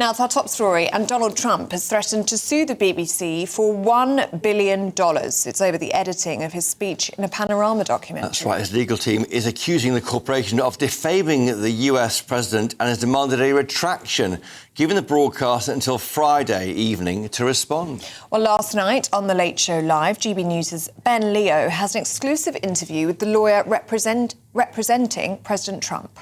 Now, it's our top story, and Donald Trump has threatened to sue the BBC for $1 billion. It's over the editing of his speech in a Panorama documentary. That's right. His legal team is accusing the corporation of defaming the US president and has demanded a retraction, giving the broadcaster until Friday evening to respond. Well, last night on The Late Show Live, GB News' Ben Leo has an exclusive interview with the lawyer representing President Trump.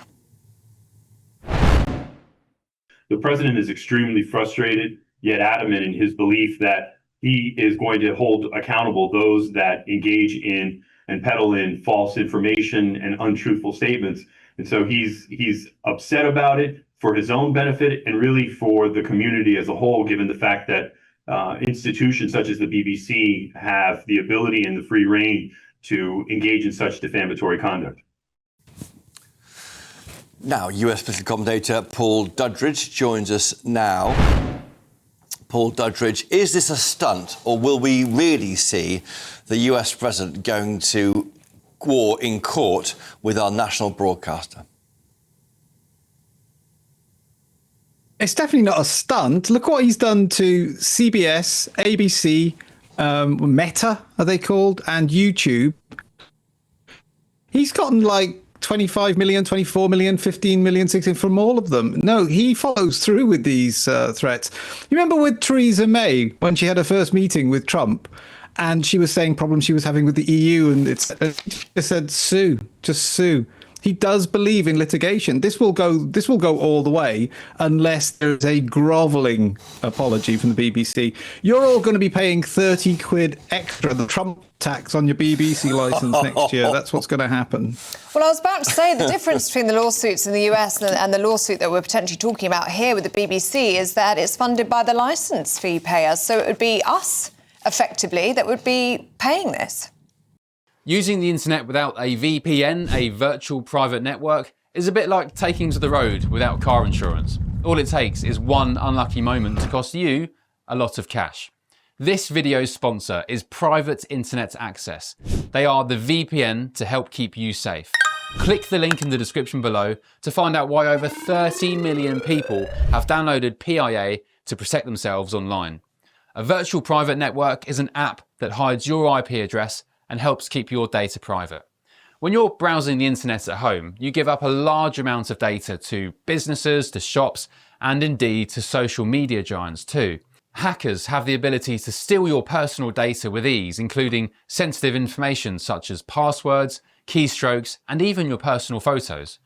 The president is extremely frustrated, yet adamant in his belief that he is going to hold accountable those that engage in and peddle in false information and untruthful statements. And so he's upset about it for his own benefit and really for the community as a whole, given the fact that institutions such as the BBC have the ability and the free rein to engage in such defamatory conduct. Now, US political commentator Paul Duddridge joins us now. Paul Duddridge, is this a stunt, or will we really see the US president going to war in court with our national broadcaster? It's definitely not a stunt. Look what he's done to CBS, ABC, Meta, are they called, and YouTube. He's gotten like 25 million, 24 million, 15 million, 16 from all of them. No, he follows through with these threats. You remember with Theresa May when she had her first meeting with Trump and she was saying problems she was having with the EU and it said sue, just sue. He does believe in litigation. This will go all the way unless there's a grovelling apology from the BBC. You're all going to be paying 30 quid extra, the Trump tax on your BBC licence next year. That's what's going to happen. Well, I was about to say the difference between the lawsuits in the US and the lawsuit that we're potentially talking about here with the BBC is that it's funded by the licence fee payers. So it would be us, effectively, that would be paying this. Using the internet without a VPN, a virtual private network, is a bit like taking to the road without car insurance. All it takes is one unlucky moment to cost you a lot of cash. This video's sponsor is Private Internet Access. They are the VPN to help keep you safe. Click the link in the description below to find out why over 30 million people have downloaded PIA to protect themselves online. A virtual private network is an app that hides your IP address and helps keep your data private. When you're browsing the internet at home, you give up a large amount of data to businesses, to shops, and indeed to social media giants too. Hackers have the ability to steal your personal data with ease, including sensitive information such as passwords, keystrokes, and even your personal photos.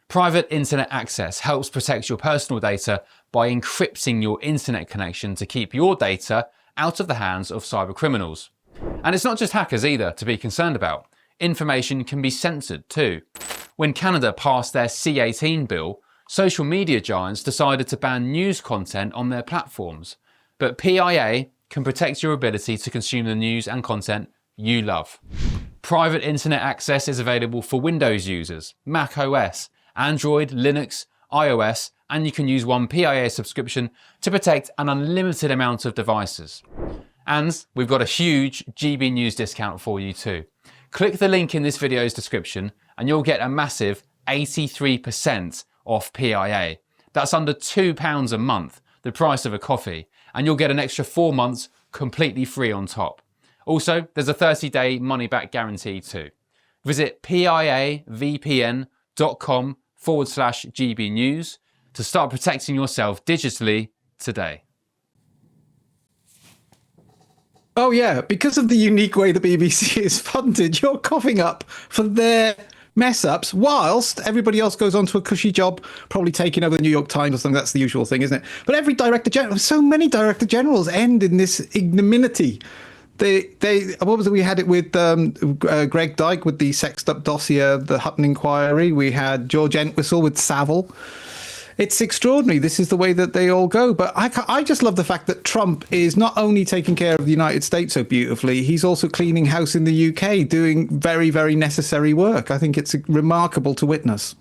Private Internet Access helps protect your personal data by encrypting your internet connection to keep your data out of the hands of cybercriminals. And it's not just hackers either to be concerned about. Information can be censored too. When Canada passed their C-18 bill, social media giants decided to ban news content on their platforms. But PIA can protect your ability to consume the news and content you love. Private Internet Access is available for Windows users, Mac OS, Android, Linux, iOS, and you can use one PIA subscription to protect an unlimited amount of devices. And we've got a huge GB News discount for you too. Click the link in this video's description and you'll get a massive 83% off PIA. That's under £2 a month, the price of a coffee, and you'll get an extra 4 months completely free on top. Also, there's a 30-day money-back guarantee too. Visit piavpn.com/GB News to start protecting yourself digitally today. Oh yeah, because of the unique way the BBC is funded, you're coughing up for their mess-ups whilst everybody else goes on to a cushy job, probably taking over the New York Times or something. That's the usual thing, isn't it? But every director general, so many director generals end in this ignominy. What was it? We had it with Greg Dyke with the sexed up dossier, the Hutton inquiry. We had George Entwistle with Savile. It's extraordinary. This is the way that they all go. But I just love the fact that Trump is not only taking care of the United States so beautifully, he's also cleaning house in the UK, doing very, very necessary work. I think it's remarkable to witness.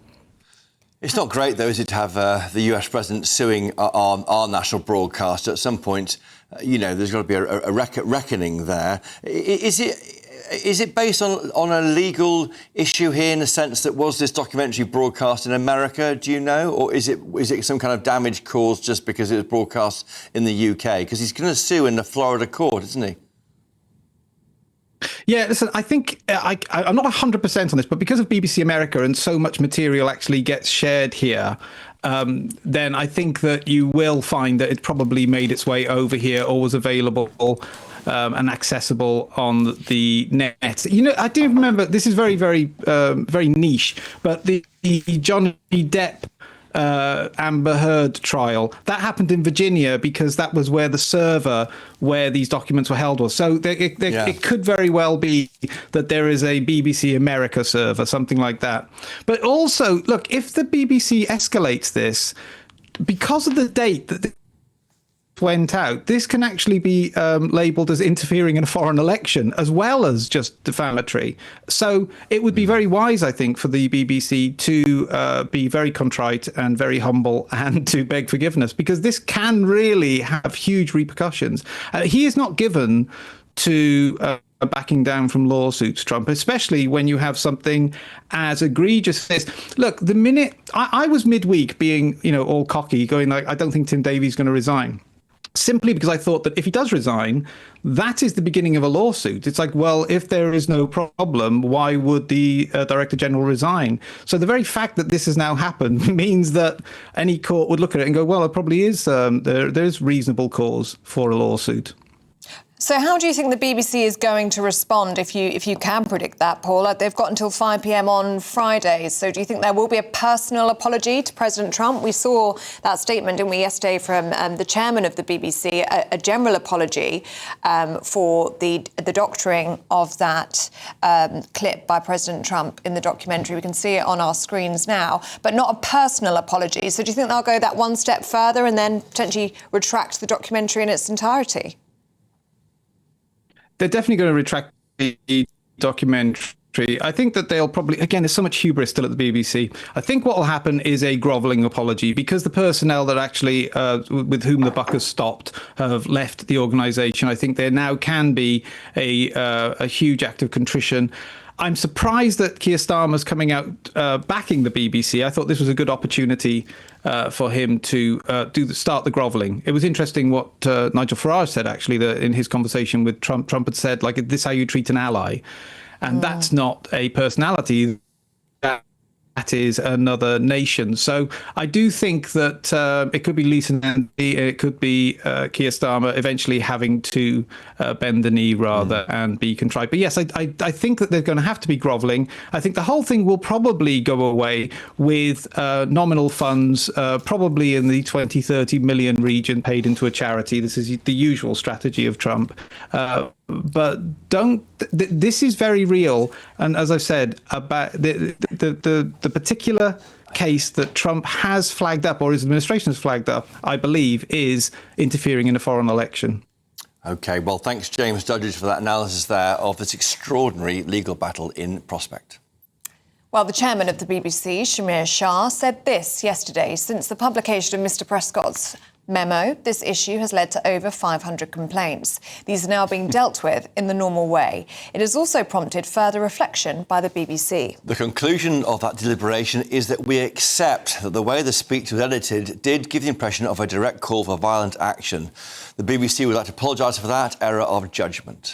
It's not great, though, is it, to have the US president suing our national broadcaster at some point? There's got to be a reckoning there. Is it is it based on a legal issue here in the sense that was this documentary broadcast in America, do you know? Or is it some kind of damage caused just because it was broadcast in the UK? Because he's going to sue in the Florida court, isn't he? Yeah, listen, I think I'm not 100% on this, but because of BBC America and so much material actually gets shared here, then I think that you will find that it probably made its way over here or was available and accessible on the net. You know, I do remember, this is very, very, very niche, but the Johnny Depp Amber Heard trial, that happened in Virginia because that was where the server where these documents were held was. So it could very well be that there is a BBC America server, something like that. But also, look, if the BBC escalates this, because of the date that this went out, this can actually be labelled as interfering in a foreign election as well as just defamatory. So it would be very wise, I think, for the BBC to be very contrite and very humble and to beg forgiveness, because this can really have huge repercussions. He is not given to backing down from lawsuits, Trump, especially when you have something as egregious as this. Look, the minute I was midweek being, all cocky, going like, I don't think Tim Davies is going to resign. Simply because I thought that if he does resign, that is the beginning of a lawsuit. It's like, well, if there is no problem, why would the Director General resign? So the very fact that this has now happened means that any court would look at it and go, well, it probably is, there's reasonable cause for a lawsuit. So how do you think the BBC is going to respond if you can predict that, Paul? They've got until 5 p.m. on Friday. So do you think there will be a personal apology to President Trump? We saw that statement, didn't we, yesterday from the chairman of the BBC, a general apology for the doctoring of that clip by President Trump in the documentary. We can see it on our screens now, but not a personal apology. So do you think they'll go that one step further and then potentially retract the documentary in its entirety? They're definitely going to retract the documentary. I think that they'll probably, again, there's so much hubris still at the BBC. I think what will happen is a grovelling apology, because the personnel that actually, with whom the buck has stopped, have left the organisation. I think there now can be a huge act of contrition. I'm surprised that Keir Starmer's coming out backing the BBC. I thought this was a good opportunity for him to start the grovelling. It was interesting what Nigel Farage said, actually, in his conversation with Trump. Trump had said, like, this is how you treat an ally. And that's not a personality. That is another nation. So I do think that it could be Lisa Nandy, it could be Keir Starmer eventually having to bend the knee rather and be contrite. But yes, I think that they're going to have to be grovelling. I think the whole thing will probably go away with nominal funds, probably in the 20-30 million region paid into a charity. This is the usual strategy of Trump. But this is very real. And as I've said, about the particular case that Trump has flagged up, or his administration has flagged up, I believe, is interfering in a foreign election. OK, well, thanks, James Duddridge, for that analysis there of this extraordinary legal battle in prospect. Well, the chairman of the BBC, Shamir Shah, said this yesterday. Since the publication of Mr Prescott's memo, this issue has led to over 500 complaints. These are now being dealt with in the normal way. It has also prompted further reflection by the BBC. The conclusion of that deliberation is that we accept that the way the speech was edited did give the impression of a direct call for violent action. The BBC would like to apologise for that error of judgment.